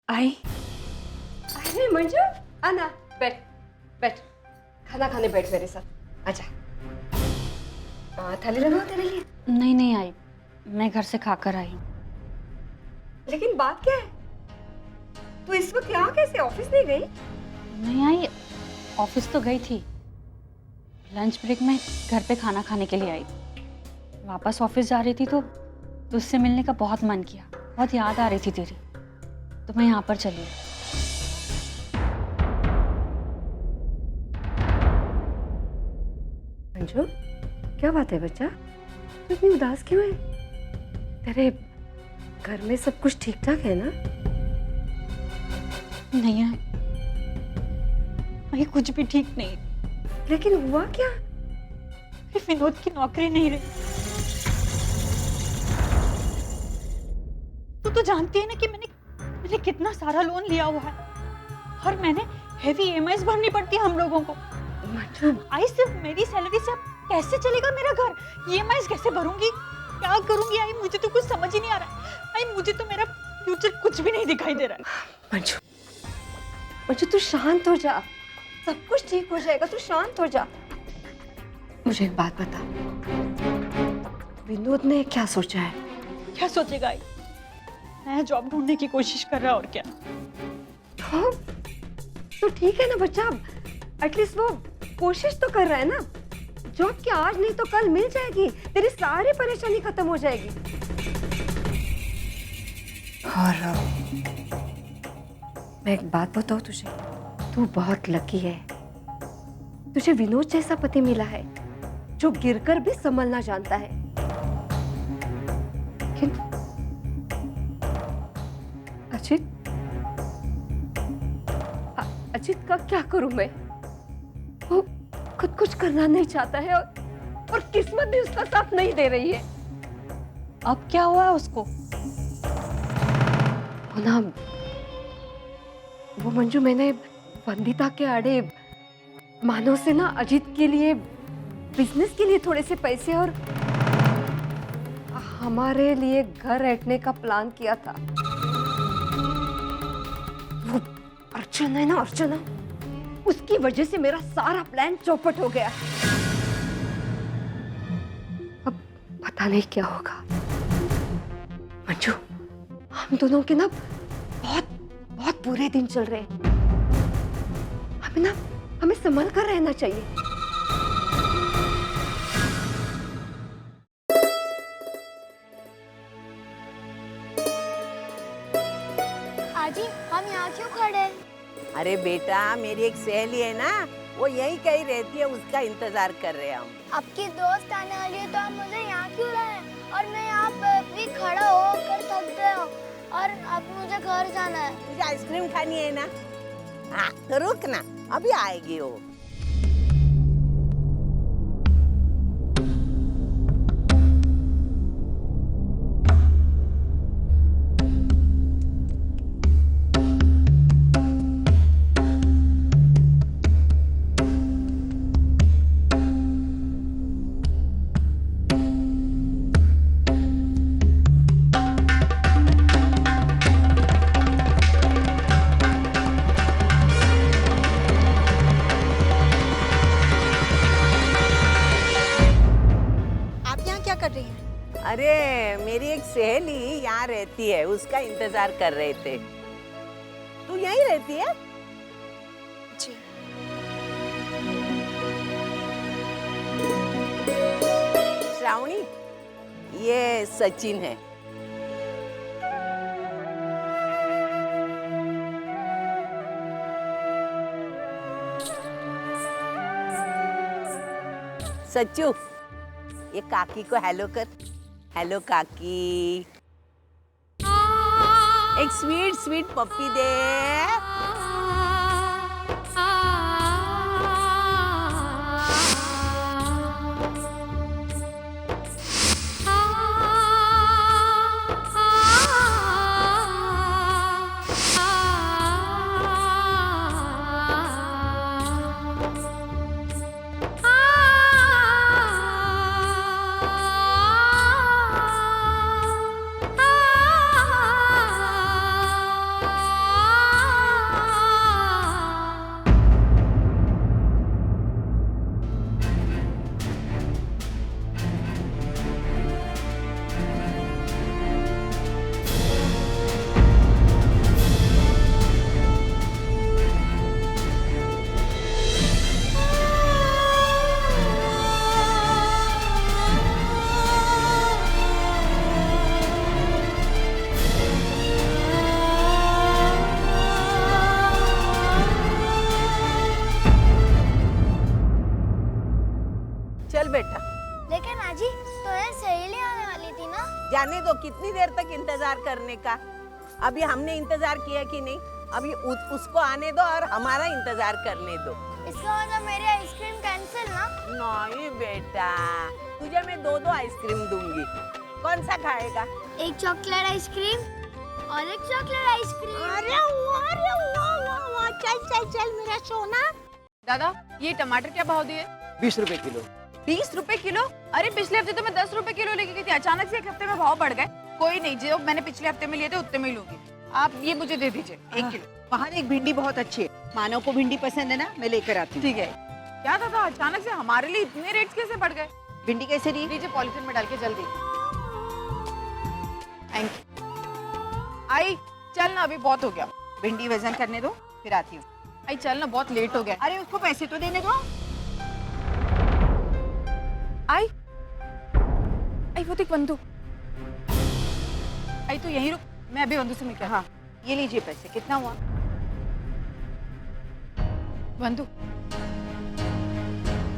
आई। अरे मंजू, आना, बैठ बैठ, खाना खाने बैठ मेरे साथ, आजा। थाली लगाओ तेरे लिए। नहीं नहीं आई, मैं घर से खाकर आई हूँ। लेकिन बात क्या है, तू इस वक्त यहाँ कैसे, ऑफिस नहीं गई? नहीं आई, ऑफिस तो गई थी, लंच ब्रेक में घर पे खाना खाने के लिए आई। वापस ऑफिस जा रही थी तो तुझसे मिलने का बहुत मन किया, बहुत याद आ रही थी तेरी, तो मैं यहाँ पर चली आई। मंजू, क्या बात है बच्चा, तू इतनी उदास क्यों है? तेरे घर में सब कुछ ठीक ठाक है ना? नहीं आई, कुछ भी ठीक नहीं। लेकिन हुआ क्या? विनोद की नौकरी नहीं रही। तू तो जानती है ना कि मैंने कितना सारा लोन लिया हुआ है और मैंने हेवी ईएमआईज भरनी पड़ती है हम लोगों को। आई सिर्फ मेरी सैलरी से अब कैसे चलेगा मेरा घर? ईएमआईज कैसे भरूंगी, क्या करूंगी? आई मुझे तो कुछ समझ ही नहीं आ रहा। आई मुझे तो मेरा फ्यूचर कुछ भी नहीं दिखाई दे रहा है। मंजू, मंजू तू शांत हो जा, सब कुछ ठीक हो जाएगा, तू शांत हो जा। मुझे एक बात बता, विनोद ने क्या सोचा है? क्या सोचेगा? आई नया जॉब ढूंढने की कोशिश कर रहा है और क्या। हाँ, तो ठीक है ना बच्चा, एटलीस्ट वो कोशिश तो कर रहा है ना। जॉब क्या आज नहीं तो कल मिल जाएगी, तेरी सारी परेशानी खत्म हो जाएगी। और मैं एक बात बताऊं तुझे, तू बहुत लकी है, तुझे विनोद जैसा पति मिला है जो गिरकर भी संभलना जानता है। लेकिन अजित का क्या करूं मैं? वो खुद कुछ करना नहीं चाहता है और किस्मत भी उसका साथ नहीं दे रही है। अब क्या हुआ है उसको? वो ना, वो मंजू, मैंने वंदिता के आड़े मानव से ना अजित के लिए, बिजनेस के लिए थोड़े से पैसे और हमारे लिए घर रहने का प्लान किया था। वो अर्चना है ना, अर्चना, उसकी वजह से मेरा सारा प्लान चौपट हो गया। अब पता नहीं क्या होगा। मंजू, हम दोनों के ना बहुत बहुत बुरे दिन चल रहे हैं। हमें संभल कर रहना चाहिए। आजी, हम यहाँ क्यों खड़े हैं? अरे बेटा, मेरी एक सहेली है ना, वो यहीं कहीं रहती है, उसका इंतजार कर रहे हैं हम। आपकी दोस्त आने वाली है तो आप मुझे यहाँ क्यों लाए? और मैं यहाँ पे भी खड़ा होकर थक गया हूँ और अब मुझे घर जाना है। तुझे आइसक्रीम खानी है ना? हाँ तो रुक ना, अभी आएगी वो। अरे मेरी एक सहेली यहाँ रहती है, उसका इंतजार कर रहे थे। तू यहीं रहती है? जी। श्रावणी, ये सचिन है। सच्चू, ये काकी को हेलो कर। हेलो काकी। एक स्वीट स्वीट पप्पी दे। एक इंतजार करने का। अभी हमने इंतजार किया कि नहीं, अभी उसको आने दो और हमारा इंतजार करने दो। इसका मतलब मेरी आइसक्रीम कैंसिल ना? नहीं बेटा, तुझे मैं 2 आइसक्रीम दूंगी, कौन सा खाएगा? एक चॉकलेट आइसक्रीम और एक चॉकलेट आइसक्रीम। अरे वाह, चल चल चल मेरा सोना। दादा ये टमाटर क्या भाव दिए? 20 रुपए किलो। 20 रुपए किलो? अरे पिछले हफ्ते तो मैं 10 रुपए किलो लेके गई थी, अचानक से एक हफ्ते में भाव बढ़ गए। कोई नहीं, जो मैंने पिछले हफ्ते में लिए थे उतने में ही लूंगी। आप ये मुझे दे दीजिए 1 किलो। बाहर एक भिंडी बहुत अच्छी है, मानव को भिंडी पसंद है ना, मैं लेकर आती हूँ। ठीक है। क्या दादा अचानक से हमारे लिए इतने रेट्स कैसे बढ़ गए? भिंडी कैसे दी? लीजिए पॉलिथीन में डाल के जल्दी। Thank you. आई चल ना, अभी बहुत हो गया। भिंडी वजन करने दो, फिर आती हूँ। आई चल ना, बहुत लेट हो गया। अरे उसको पैसे तो देने दो। आई आई वो देख बंधु। आई तो यहीं रुक, मैं अभी बंधु से मिलकर। हाँ ये लीजिए पैसे, कितना हुआ? बंधु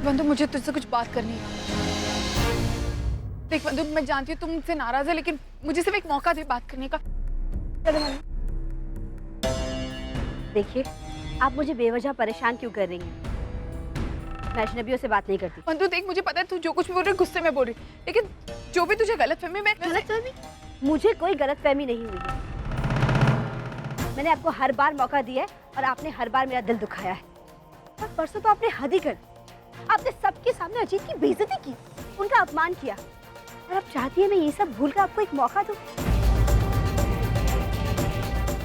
बंधु मुझे तुझसे कुछ बात करनी है। देख बंधु, मैं जानती हूँ तुम मुझसे नाराज है, लेकिन मुझे सिर्फ एक मौका दे बात करने का। देखिए, आप मुझे बेवजह परेशान क्यों कर रही हैं? मैं अजनबियों से बात नहीं करती। बंधु देख, मुझे पता है तू जो कुछ भी बोल रही है गुस्से में बोल रही है, लेकिन जो भी तुझे गलतफहमी में गलतफहमी? मुझे कोई गलतफहमी नहीं हुई है। मैंने आपको हर बार मौका दिया है और आपने हर बार मेरा दिल दुखाया है। और परसों तो आपने हद ही कर दी। आपने सबके सामने अजीत की बेइज्जती की, उनका अपमान किया, और आप चाहती है मैं ये सब भूल कर आपको एक मौका दूं?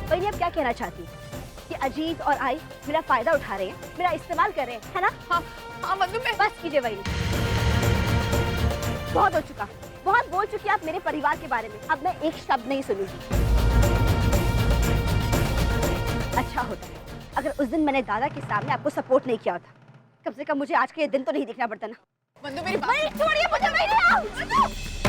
पहले आप क्या कहना चाहती है कि अजीत और आई मेरा फायदा उठा रहे हैं, मेरा इस्तेमाल कर रहे हैं, है ना? हाँ हाँ बंधु, मैं बस कीजिए वही। बहुत हो चुका, बहुत बोल चुकी आप मेरे परिवार के बारे में। अब मैं एक शब्द नहीं सुनूंगी। अच्छा होता है अगर उस दिन मैंने दादा के सामने आपको सपोर्ट नहीं किया होता। कम से कम मुझे आज के ये दिन तो नहीं देखना पड़ता ना। बंधु मेरी बात छोड़िए मुझे।